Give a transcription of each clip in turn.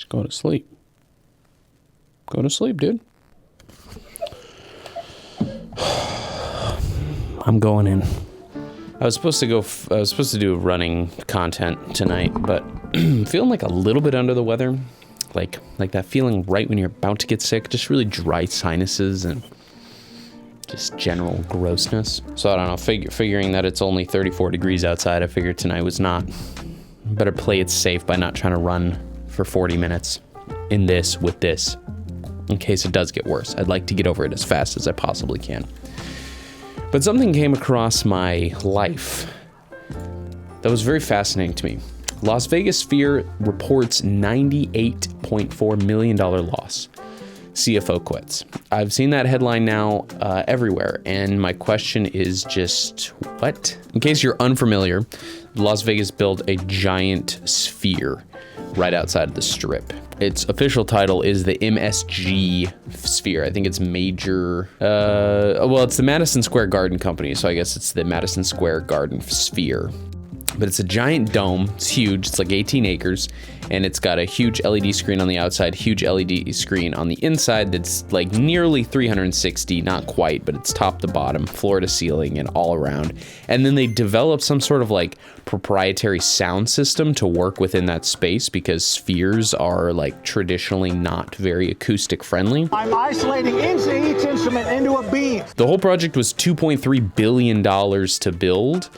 Go to sleep. Go to sleep, dude. I'm going in. I was supposed to do running content tonight, but I'm feeling like a little bit under the weather. Like that feeling right when you're about to get sick, just really dry sinuses and just general grossness. So I don't know, figuring that it's only 34 degrees outside, I figured tonight was not. Better play it safe by not trying to run for 40 minutes in this with this, in case it does get worse. I'd like to get over it as fast as I possibly can. But something came across my life that was very fascinating to me. Las Vegas Sphere reports $98.4 million loss. CFO quits. I've seen that headline now everywhere, and my question is just, what? In case you're unfamiliar, Las Vegas built a giant sphere right outside of the Strip. Its official title is the MSG Sphere. I think it's major, it's the Madison Square Garden Company, so I guess it's the Madison Square Garden Sphere. But it's a giant dome. It's huge. It's like 18 acres, and it's got a huge LED screen on the outside, huge LED screen on the inside that's like nearly 360, not quite, but it's top to bottom, floor to ceiling, and all around. And then they developed some sort of like proprietary sound system to work within that space, because spheres are like traditionally not very acoustic friendly. I'm isolating each instrument into a beam. The whole project was $2.3 billion to build,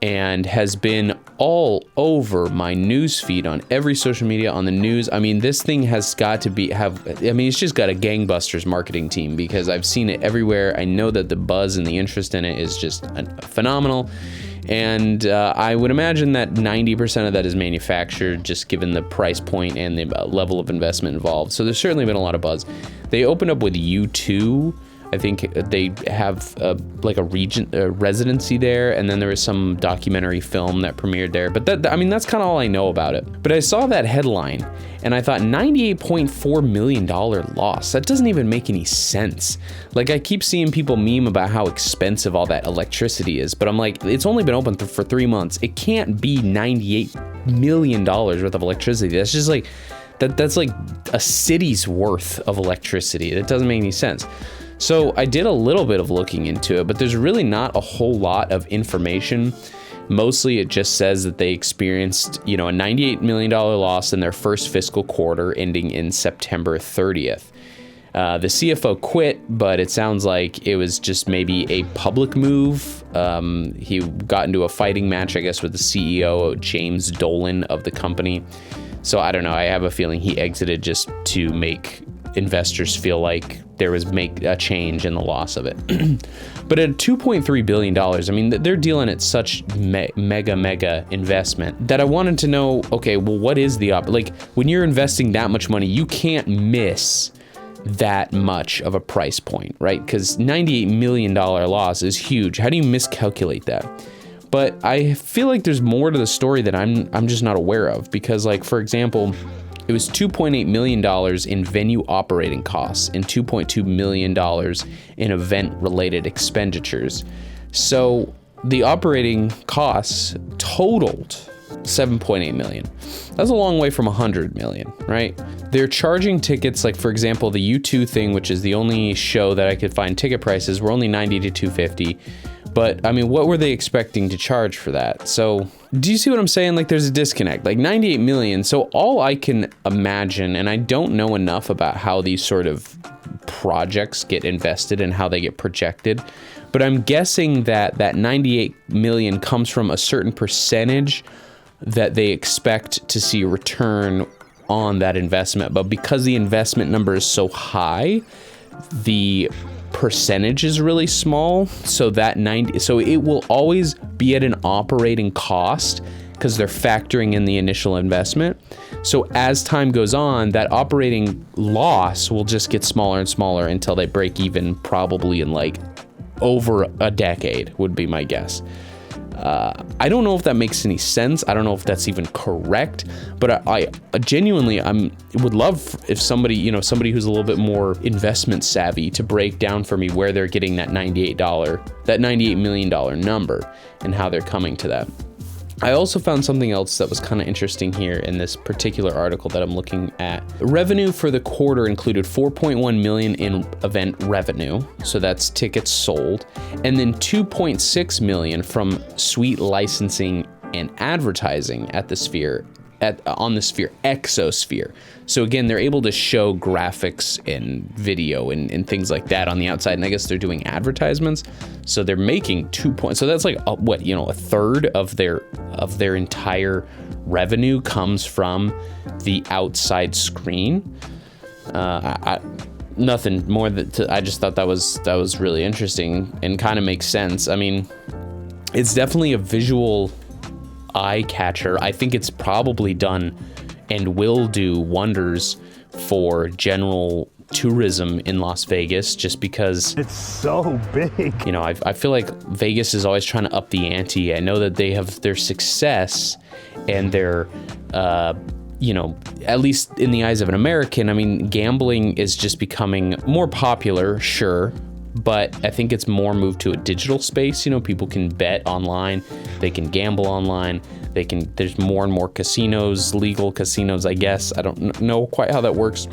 and has been all over my news feed on every social media, on the news. I mean, this thing has got to it's just got a gangbusters marketing team, because I've seen it everywhere. I know that the buzz and the interest in it is just phenomenal. And I would imagine that 90% of that is manufactured, just given the price point and the level of investment involved. So there's certainly been a lot of buzz. They opened up with U2. I think they have a residency there, and then there was some documentary film that premiered there. But that's kind of all I know about it. But I saw that headline, and I thought, $98.4 million loss. That doesn't even make any sense. Like, I keep seeing people meme about how expensive all that electricity is, but I'm like, it's only been open for 3 months. It can't be $98 million worth of electricity. That's just like, that's like a city's worth of electricity. That doesn't make any sense. So I did a little bit of looking into it, but there's really not a whole lot of information. Mostly it just says that they experienced, a $98 million loss in their first fiscal quarter ending in September 30th. The CFO quit, but it sounds like it was just maybe a public move. He got into a fighting match, I guess, with the CEO, James Dolan, of the company. So I don't know. I have a feeling he exited just to make investors feel like there was a change in the loss of it. But at $2.3 billion, I mean, they're dealing at such mega investment that I wanted to know, okay, well, what is when you're investing that much money, you can't miss that much of a price point, right? Because $98 million loss is huge. How do you miscalculate that? But I feel like there's more to the story that I'm just not aware of, because, for example, it was $2.8 million in venue operating costs and $2.2 million in event-related expenditures. So the operating costs totaled $7.8 million. That's a long way from $100 million, right? They're charging tickets, for example, the U2 thing, which is the only show that I could find ticket prices, were only $90 to $250. But I mean, what were they expecting to charge for that? So do you see what I'm saying? There's a disconnect, $98 million. So all I can imagine, and I don't know enough about how these sort of projects get invested and how they get projected, but I'm guessing that $98 million comes from a certain percentage that they expect to see a return on that investment. But because the investment number is so high, the percentage is really small, so it will always be at an operating cost because they're factoring in the initial investment. So as time goes on, that operating loss will just get smaller and smaller until they break even, probably in over a decade, would be my guess. I don't know if that makes any sense. I don't know if that's even correct, but I genuinely would love if somebody who's a little bit more investment savvy to break down for me where they're getting that $98 million number and how they're coming to that. I also found something else that was kind of interesting here in this particular article that I'm looking at. Revenue for the quarter included 4.1 million in event revenue, so that's tickets sold, and then 2.6 million from suite licensing and advertising at the Sphere, on the Sphere Exosphere. So again, they're able to show graphics and video and things like that on the outside, and I guess they're doing advertisements. So they're making 2 points. So that's like a third of their entire revenue comes from the outside screen. Nothing more I just thought that was really interesting and kind of makes sense. I mean, it's definitely a visual eye catcher. I think it's probably done and will do wonders for general tourism in Las Vegas, just because It's so big. you know, I feel like Vegas is always trying to up the ante. I know that they have their success and their at least in the eyes of an American, I mean, gambling is just becoming more popular, sure, but I think it's more moved to a digital space. You know, people can bet online, they can gamble online, there's more and more casinos, legal casinos, I guess. I don't know quite how that works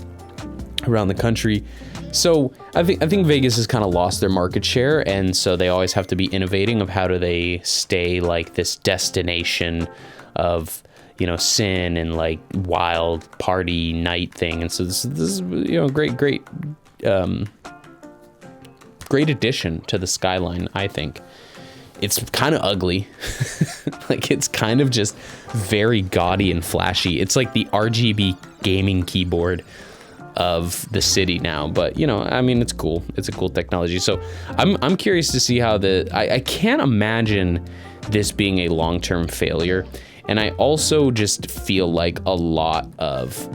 around the country. So I think Vegas has kind of lost their market share, and so they always have to be innovating of how do they stay like this destination of, you know, sin and like wild party night thing. And so this is great addition to the skyline, I think. It's kind of ugly. Like, it's kind of just very gaudy and flashy. It's like the RGB gaming keyboard of the city now, but you know, I mean, it's cool. It's a cool technology. So I'm curious to see how I can't imagine this being a long-term failure. And I also just feel like a lot of,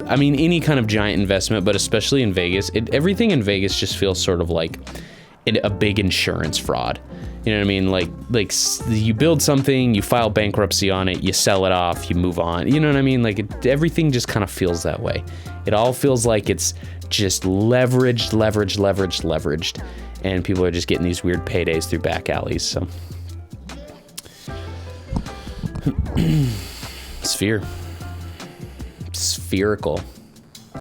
I mean, any kind of giant investment, but especially in Vegas, everything in Vegas just feels sort of like a big insurance fraud. You know what I mean? Like you build something, you file bankruptcy on it, you sell it off, you move on. You know what I mean? Like everything just kind of feels that way. It all feels like it's just leveraged, and people are just getting these weird paydays through back alleys. So Sphere. Spherical.